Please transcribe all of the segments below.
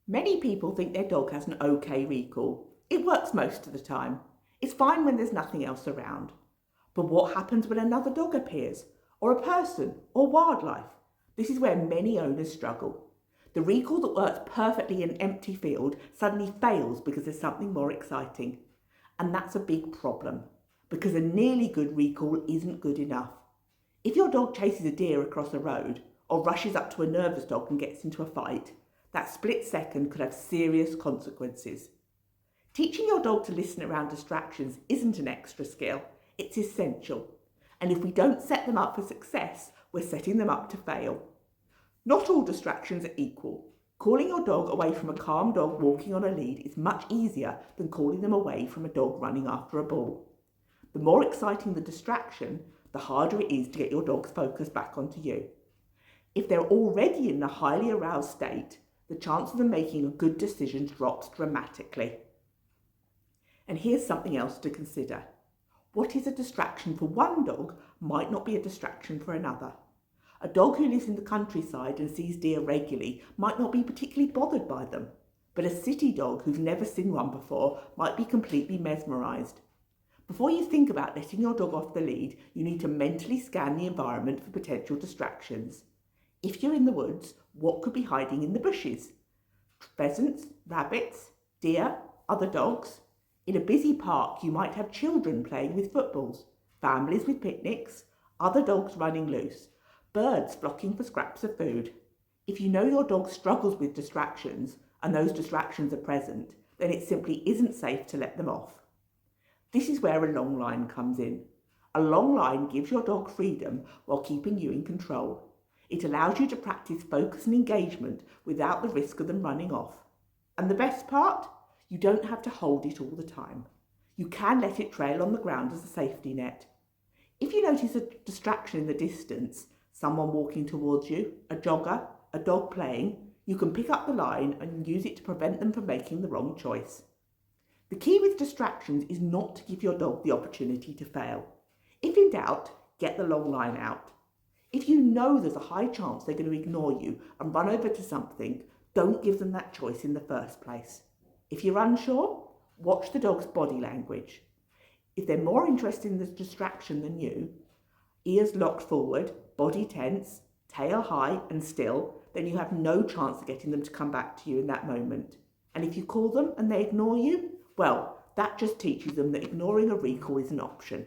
Many people think their dog has an okay recall. It works most of the time. It's fine when there's nothing else around. But what happens when another dog appears, or a person, or wildlife? This is where many owners struggle. The recall that works perfectly in an empty field suddenly fails because there's something more exciting. And that's a big problem, because a nearly good recall isn't good enough. If your dog chases a deer across a road, or rushes up to a nervous dog and gets into a fight, that split second could have serious consequences. Teaching your dog to listen around distractions isn't an extra skill, it's essential. And if we don't set them up for success, we're setting them up to fail. Not all distractions are equal. Calling your dog away from a calm dog walking on a lead is much easier than calling them away from a dog running after a ball. The more exciting the distraction, the harder it is to get your dog's focus back onto you. If they're already in a highly aroused state, the chance of them making a good decision drops dramatically. And here's something else to consider. What is a distraction for one dog might not be a distraction for another. A dog who lives in the countryside and sees deer regularly might not be particularly bothered by them, but a city dog who's never seen one before might be completely mesmerised. Before you think about letting your dog off the lead, you need to mentally scan the environment for potential distractions. If you're in the woods, what could be hiding in the bushes? Pheasants, rabbits, deer, other dogs. In a busy park, you might have children playing with footballs, families with picnics, other dogs running loose, birds flocking for scraps of food. If you know your dog struggles with distractions, and those distractions are present, then it simply isn't safe to let them off. This is where a long line comes in. A long line gives your dog freedom while keeping you in control. It allows you to practice focus and engagement without the risk of them running off. And the best part? You don't have to hold it all the time. You can let it trail on the ground as a safety net. If you notice a distraction in the distance, someone walking towards you, a jogger, a dog playing, you can pick up the line and use it to prevent them from making the wrong choice. The key with distractions is not to give your dog the opportunity to fail. If in doubt, get the long line out. If you know there's a high chance they're going to ignore you and run over to something, don't give them that choice in the first place. If you're unsure, watch the dog's body language. If they're more interested in the distraction than you, ears locked forward, body tense, tail high and still, then you have no chance of getting them to come back to you in that moment. And if you call them and they ignore you, well, that just teaches them that ignoring a recall is an option.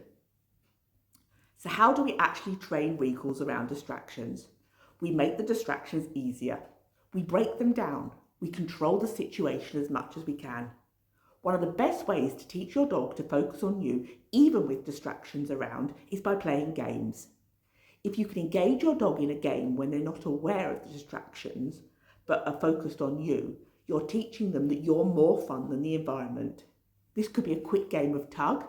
So how do we actually train recalls around distractions? We make the distractions easier. We break them down. We control the situation as much as we can. One of the best ways to teach your dog to focus on you, even with distractions around, is by playing games. If you can engage your dog in a game when they're not aware of the distractions, but are focused on you, you're teaching them that you're more fun than the environment. This could be a quick game of tug,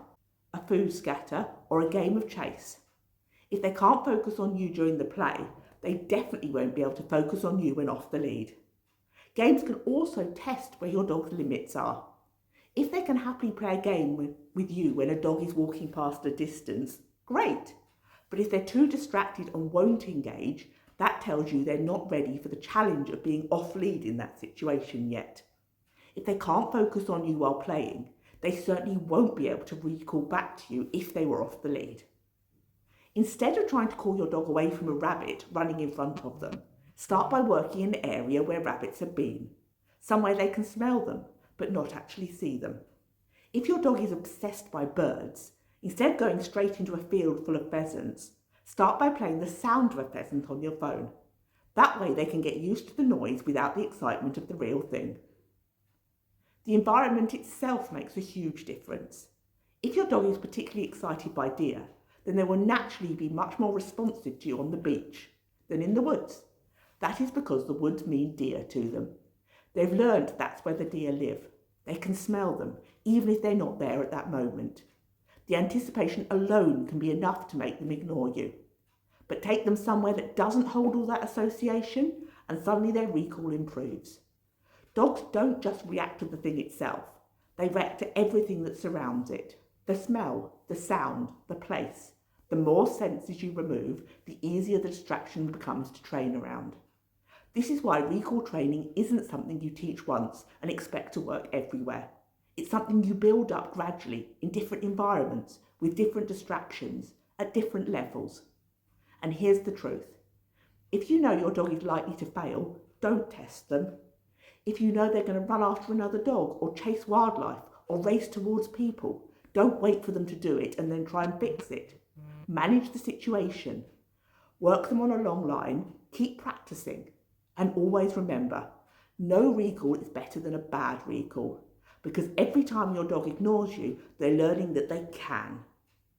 a food scatter, or a game of chase. If they can't focus on you during the play, they definitely won't be able to focus on you when off the lead. Games can also test where your dog's limits are. If they can happily play a game with you when a dog is walking past a distance, great. But if they're too distracted and won't engage, that tells you they're not ready for the challenge of being off lead in that situation yet. If they can't focus on you while playing, they certainly won't be able to recall back to you if they were off the lead. Instead of trying to call your dog away from a rabbit running in front of them, start by working in an area where rabbits have been, somewhere they can smell them, but not actually see them. If your dog is obsessed by birds, instead of going straight into a field full of pheasants, start by playing the sound of a pheasant on your phone. That way they can get used to the noise without the excitement of the real thing. The environment itself makes a huge difference. If your dog is particularly excited by deer, then they will naturally be much more responsive to you on the beach than in the woods. That is because the woods mean deer to them. They've learned that's where the deer live. They can smell them, even if they're not there at that moment. The anticipation alone can be enough to make them ignore you. But take them somewhere that doesn't hold all that association, and suddenly their recall improves. Dogs don't just react to the thing itself. They react to everything that surrounds it. The smell, the sound, the place. The more senses you remove, the easier the distraction becomes to train around. This is why recall training isn't something you teach once and expect to work everywhere. It's something you build up gradually in different environments with different distractions at different levels. And here's the truth. If you know your dog is likely to fail, don't test them. If you know they're going to run after another dog or chase wildlife or race towards people, don't wait for them to do it and then try and fix it. Manage the situation. Work them on a long line, keep practicing. And always remember, no recall is better than a bad recall. Because every time your dog ignores you, they're learning that they can.